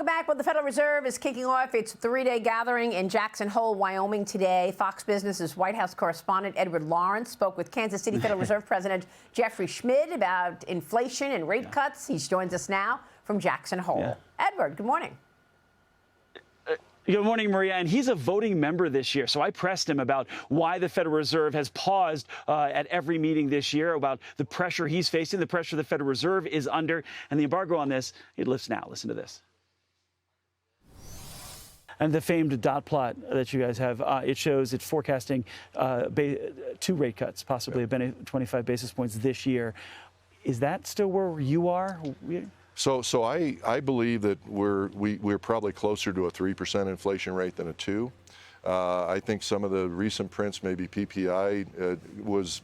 Welcome back. Well, the Federal Reserve is kicking off its three-day gathering in Jackson Hole, Wyoming today. Fox Business's White House correspondent Edward Lawrence spoke with Kansas City Federal Reserve President Jeffrey Schmid about inflation and rate cuts. He joins us now from Jackson Hole. Edward, good morning. Good morning, Maria. And he's a voting member this year. So I pressed him about why the Federal Reserve has paused at every meeting this year, about the pressure he's facing, the pressure the Federal Reserve is under, and the embargo on this. It lifts now. Listen to this. And the famed dot plot that you guys have, it shows it's forecasting 2 rate cuts, possibly 25 basis points this year. Is that still where you are? So I believe that we're probably closer to a 3% inflation rate than a 2%. I think some of the recent prints, maybe PPI, was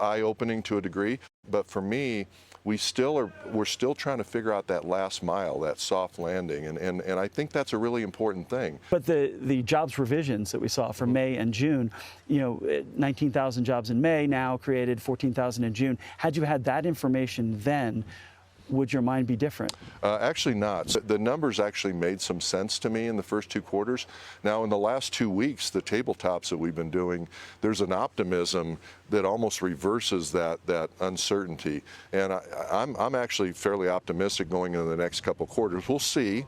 eye-opening to a degree. But for me, we're still trying to figure out that last mile, that soft landing, and I think that's a really important thing. But the jobs revisions that we saw for May and June, 19,000 jobs in May, now created 14,000 in June. Had you had that information then, would your mind be different? Actually not. The numbers actually made some sense to me in the first 2 quarters. Now, in the last 2 weeks, the tabletops that we've been doing, there's an optimism that almost reverses that uncertainty. And I'm actually fairly optimistic going into the next couple quarters. We'll see,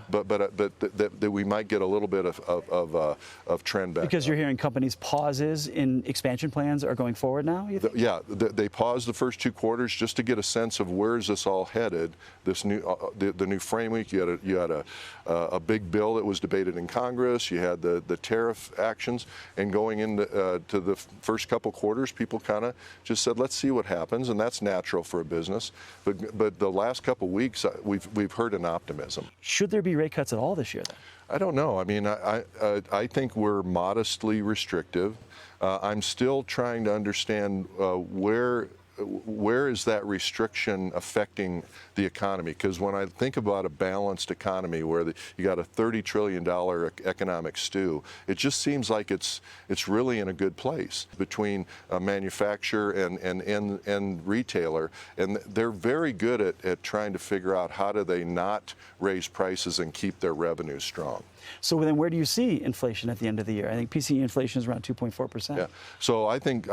but that we might get a little bit of trend back. Because you're hearing companies' pauses in expansion plans are going forward now? Yeah, they paused the first 2 quarters just to get a sense of where is this all headed. This new the new framework. You had a big bill that was debated in Congress. You had the tariff actions, and going into to the first couple quarters, people kind of just said, let's see what happens, and that's natural for a business. But the last couple weeks, we've heard an optimism. Should there be rate cuts at all this year, then? I don't know. I mean, I think we're modestly restrictive. I'm still trying to understand where is that restriction affecting the economy? Because when I think about a balanced economy where you got a $30 trillion economic stew, it just seems like it's really in a good place between a manufacturer and retailer. And they're very good at trying to figure out how do they not raise prices and keep their revenues strong. So then where do you see inflation at the end of the year? I think PCE inflation is around 2.4%. Yeah. So I think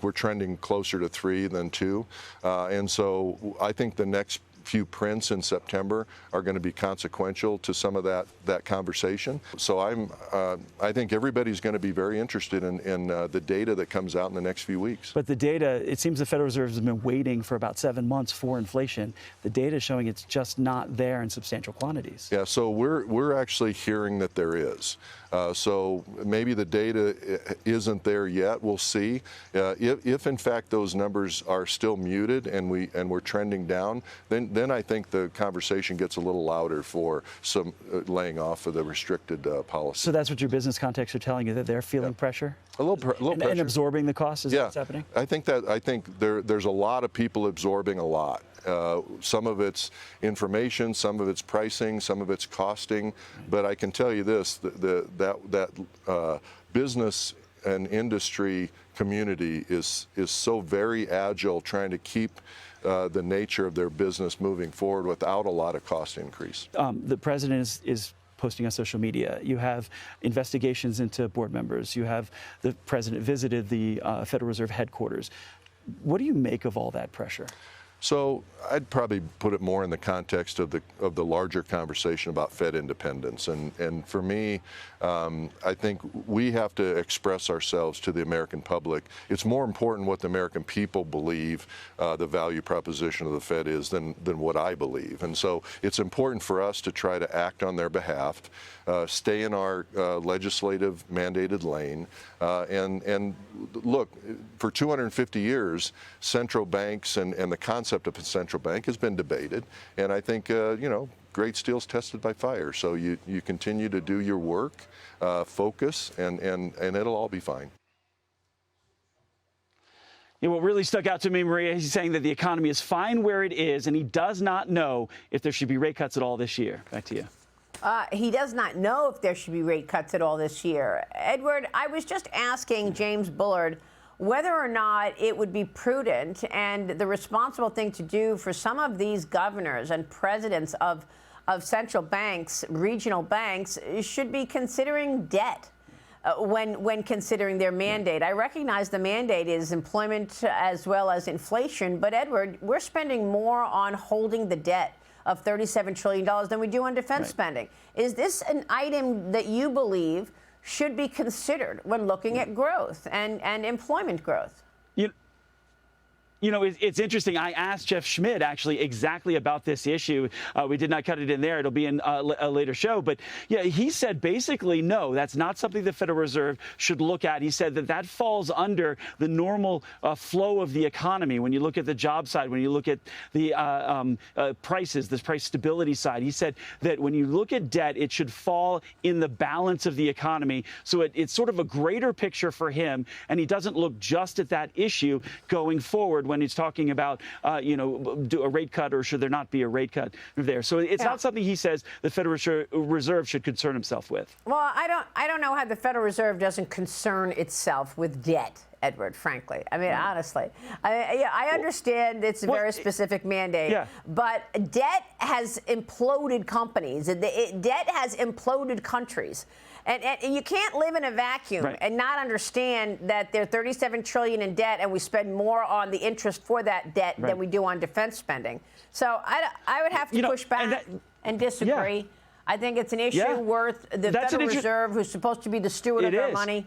we're trending closer to 3 than 2. And so I think the next few prints in September are going to be consequential to some of that conversation. So I think everybody's going to be very interested in the data that comes out in the next few weeks. But the data, it seems the Federal Reserve has been waiting for about 7 months for inflation. The data is showing it's just not there in substantial quantities. Yeah, so we're actually hearing that there is. So maybe the data isn't there yet. We'll see. If in fact those numbers are still muted and we're trending down, then I think the conversation gets a little louder for some laying off of the restricted policy. So that's what your business contacts are telling you, that they're feeling pressure? A little pressure. And absorbing the cost, is that what's happening? I think there's a lot of people absorbing a lot. Some of it's information, some of it's pricing, some of it's costing. But I can tell you this: that business and industry community is so very agile, trying to keep the nature of their business moving forward without a lot of cost increase. The president is posting on social media. You have investigations into board members. You have the president visited the Federal Reserve headquarters. What do you make of all that pressure? So I'd probably put it more in the context of the larger conversation about Fed independence. And for me, I think we have to express ourselves to the American public. It's more important what the American people believe the value proposition of the Fed is than what I believe. And so it's important for us to try to act on their behalf, stay in our legislative mandated lane, and look, for 250 years, central banks and the concept of a central bank has been debated, and I think great steel's tested by fire. So you continue to do your work, focus, and it'll all be fine. Yeah, what really stuck out to me, Maria, he's saying that the economy is fine where it is, and he does not know if there should be rate cuts at all this year. Back to you. He does not know if there should be rate cuts at all this year. Edward, I was just asking James Bullard whether or not it would be prudent and the responsible thing to do for some of these governors and presidents of of central banks, regional banks, should be considering debt when considering their mandate. I recognize the mandate is employment as well as inflation, but Edward, we're spending more on holding the debt of $37 trillion than we do on defense spending. Is this an item that you believe should be considered when looking at growth and employment growth? You know, it's interesting. I asked Jeff Schmid actually exactly about this issue. We did not cut it in there. It'll be in a later show. But yeah, he said basically, no, that's not something the Federal Reserve should look at. He said that falls under the normal flow of the economy. When you look at the job side, when you look at the prices, the price stability side, he said that when you look at debt, it should fall in the balance of the economy. So it's sort of a greater picture for him. And he doesn't look just at that issue going forward when he's talking about, do a rate cut or should there not be a rate cut there. So it's not something he says the Federal Reserve should concern himself with. Well, I don't know how the Federal Reserve doesn't concern itself with debt, Edward, frankly. I mean, honestly. I understand it's a very specific mandate, but debt has imploded companies. Debt has imploded countries. And you can't live in a vacuum and not understand that there are $37 trillion in debt, and we spend more on the interest for that debt than we do on defense spending. So I would have to push back and disagree. I think it's an issue worth the Federal Reserve, who's supposed to be the steward of our money.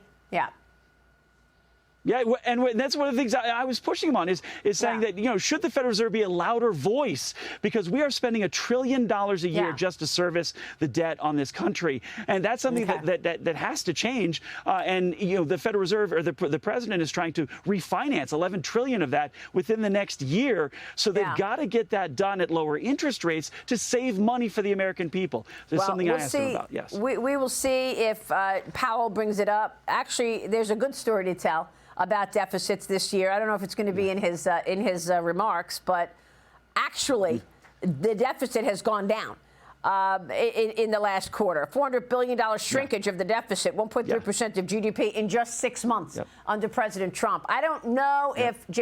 Yeah, and that's one of the things I was pushing him on is saying that, should the Federal Reserve be a louder voice? Because we are spending $1 trillion a year just to service the debt on this country. And that's something that has to change. And, the Federal Reserve or the president is trying to refinance $11 trillion of that within the next year. So they've got to get that done at lower interest rates to save money for the American people. There's something I asked him about, yes. We will see if Powell brings it up. Actually, there's a good story to tell about deficits this year. I don't know if it's going to be in his remarks, but actually the deficit has gone down in the last quarter. $400 billion shrinkage of the deficit, 1.3% of GDP in just 6 months under President Trump. I don't know if